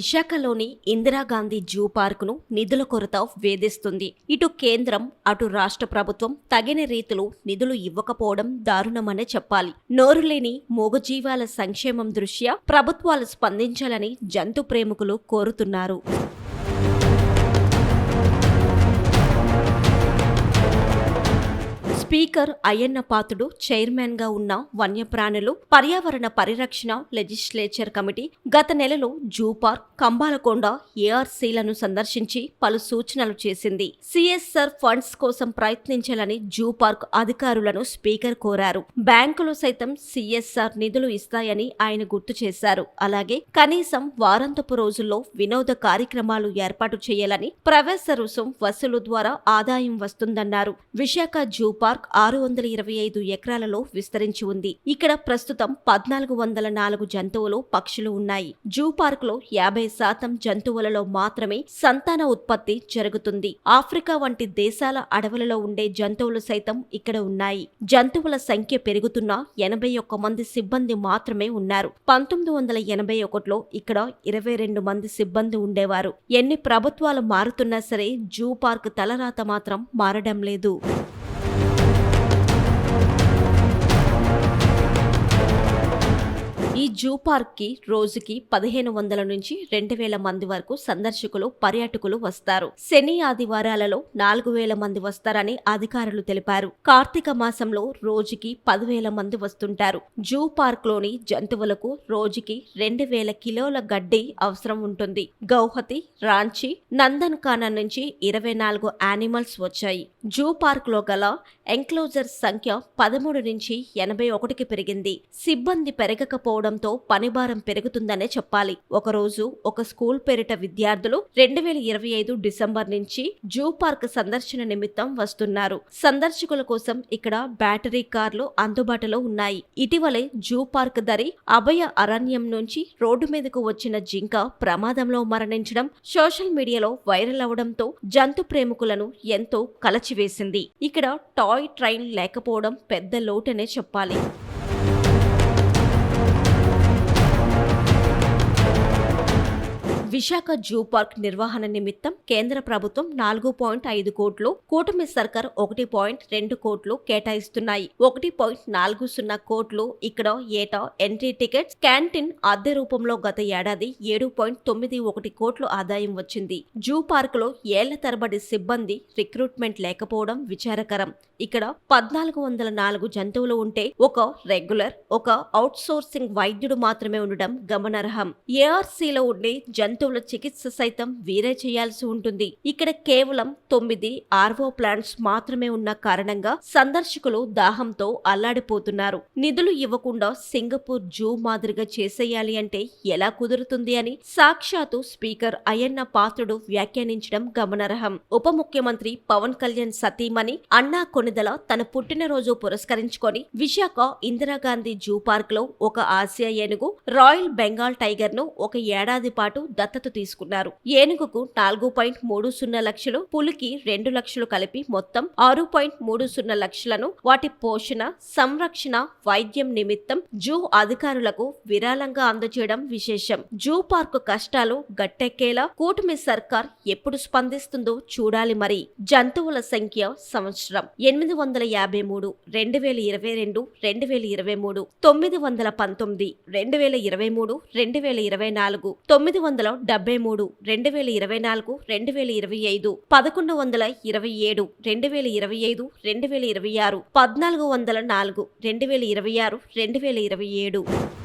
విశాఖలోని ఇందిరాగాంధీ జూ పార్కును నిధుల కొరత వేధిస్తుంది. ఇటు కేంద్రం అటు రాష్ట్ర ప్రభుత్వం తగిన రీతిలో నిధులు ఇవ్వకపోవడం దారుణమనే చెప్పాలి. నోరులేని మూగజీవాల సంక్షేమం దృష్ట్యా ప్రభుత్వాలు స్పందించాలని జంతు ప్రేమికులు కోరుతున్నారు. స్పీకర్ అయ్యన్న పాత్రుడు చైర్మన్ గా ఉన్న వన్యప్రాణులు పర్యావరణ పరిరక్షణ లెజిస్లేచర్ కమిటీ గత నెలలో జూ పార్క్, కంబాలకొండ ఏఆర్సీలను సందర్శించి పలు సూచనలు చేసింది. సిఎస్ఆర్ ఫండ్స్ కోసం ప్రయత్నించాలని జూ పార్క్ అధికారులను స్పీకర్ కోరారు. బ్యాంకులు సైతం సిఎస్ఆర్ నిధులు ఇస్తాయని ఆయన గుర్తు చేశారు. అలాగే కనీసం వారాంతపు రోజుల్లో వినోద కార్యక్రమాలు ఏర్పాటు చేయాలని, ప్రవేశ రుసుం వసూలు ద్వారా ఆదాయం వస్తుందన్నారు. విశాఖ జూ పార్క్ 625 ఎకరాలలో విస్తరించి ఉంది. ఇక్కడ ప్రస్తుతం 1404 జంతువులు, పక్షులు ఉన్నాయి. జూ పార్క్ లో 50% జంతువులలో మాత్రమే సంతాన ఉత్పత్తి జరుగుతుంది. ఆఫ్రికా వంటి దేశాల అడవులలో ఉండే జంతువులు సైతం ఇక్కడ ఉన్నాయి. జంతువుల సంఖ్య పెరుగుతున్నా 81 మంది సిబ్బంది మాత్రమే ఉన్నారు. 1981లో ఇక్కడ 22 మంది సిబ్బంది ఉండేవారు. ఎన్ని ప్రభుత్వాలు మారుతున్నా సరే జూ పార్క్ తలరాత మాత్రం మారడం లేదు. ఈ జూ పార్క్ కి రోజుకి 1500 నుంచి 2000 మంది వరకు సందర్శకులు, పర్యాటకులు వస్తారు. శని, ఆదివారాలలో 4000 మంది వస్తారని అధికారులు తెలిపారు. కార్తీక మాసంలో రోజుకి 10,000 మంది వస్తుంటారు. జూ పార్క్ లోని జంతువులకు రోజుకి 2000 కిలోల గడ్డి అవసరం ఉంటుంది. గౌహతి, రాంచీ, నందన్ కానన్ నుంచి 24 యానిమల్స్ వచ్చాయి. జూ పార్క్ లో గల ఎంక్లోజర్ సంఖ్య 13 నుంచి 81కి పెరిగింది. సిబ్బంది పెరగకపోవడంతో పనిభారం పెరుగుతుందనే చెప్పాలి. ఒకరోజు ఒక స్కూల్ పేరిట విద్యార్థులు 2025 డిసెంబర్ నుంచి జూ పార్క్ సందర్శన నిమిత్తం వస్తున్నారు. సందర్శకుల కోసం ఇక్కడ బ్యాటరీ కార్లు అందుబాటులో ఉన్నాయి. ఇటీవలే జూ పార్క్ దరి అభయ అరణ్యం నుంచి రోడ్డు మీదకు వచ్చిన జింక ప్రమాదంలో మరణించడం సోషల్ మీడియాలో వైరల్ అవడంతో జంతు ప్రేమికులను ఎంతో కలచివేసింది. ఇక్కడ టాయ్ ట్రైన్ లేకపోవడం పెద్ద లోటనే చెప్పాలి. విశాఖ జూ పార్క్ నిర్వహణ నిమిత్తం కేంద్ర ప్రభుత్వం 4.5 కోట్లు, కూటమి సర్కార్ 1.2 కోట్లు కేటాయిస్తున్నాయి. 1.40 కోట్లు ఇక్కడ ఏటా ఎంట్రీ టికెట్స్, క్యాంటీన్ అద్దె రూపంలో గత ఏడాది 7.91 కోట్లు ఆదాయం వచ్చింది. జూ పార్క్ లో ఏళ్ల తరబడి సిబ్బంది రిక్రూట్మెంట్ లేకపోవడం విచారకరం. ఇక్కడ 1404 జంతువులు ఉంటే ఒక రెగ్యులర్, ఒక అవుట్ సోర్సింగ్ వైద్యుడు మాత్రమే ఉండడం గమనార్హం. ఏఆర్సీలో ఉండే జంతువుల చికిత్స సైతం వీరే చేయాల్సి ఉంటుంది. ఇక్కడ కేవలం 9 ఆర్వో ప్లాంట్స్ మాత్రమే ఉన్న కారణంగా సందర్శకులు దాహంతో అల్లాడిపోతున్నారు. నిధులు ఇవ్వకుండా సింగపూర్ జూ మాదిరిగా చేసేయాలి అంటే ఎలా కుదురుతుంది అని సాక్షాత్తు స్పీకర్ అయ్యన్న పాత్రుడు వ్యాఖ్యానించడం గమనార్హం. ఉప ముఖ్యమంత్రి పవన్ కళ్యాణ్ సతీమణి అన్నా కొనిదల తన పుట్టినరోజు పురస్కరించుకొని విశాఖ ఇందిరాగాంధీ జూ పార్క్ లో ఒక ఆసియా ఏనుగు, రాయల్ బెంగాల్ టైగర్ ను ఒక ఏడాది పాటు దత్తత తీసుకున్నారు. ఏనుగుకు 4.30 లక్షలు, పులికి 2 లక్షలు కలిపి మొత్తం 6.30 లక్షలను వాటి పోషణ, సంరక్షణ, వైద్యం నిమిత్తం జూ అధికారులకు విరాళంగా అందజేయడం విశేషం. జూ పార్క్ కష్టాలు గట్టెక్కేలా కూటమి సర్కార్ ఎప్పుడు స్పందిస్తుందో చూడాలి. మరి జంతువుల సంఖ్య సంవత్సరం 853, 2022, 2023, 919, 2023, 2024, 973, 2024, 2025, 1127, 2025, 2026, 1404, 2026, 2027.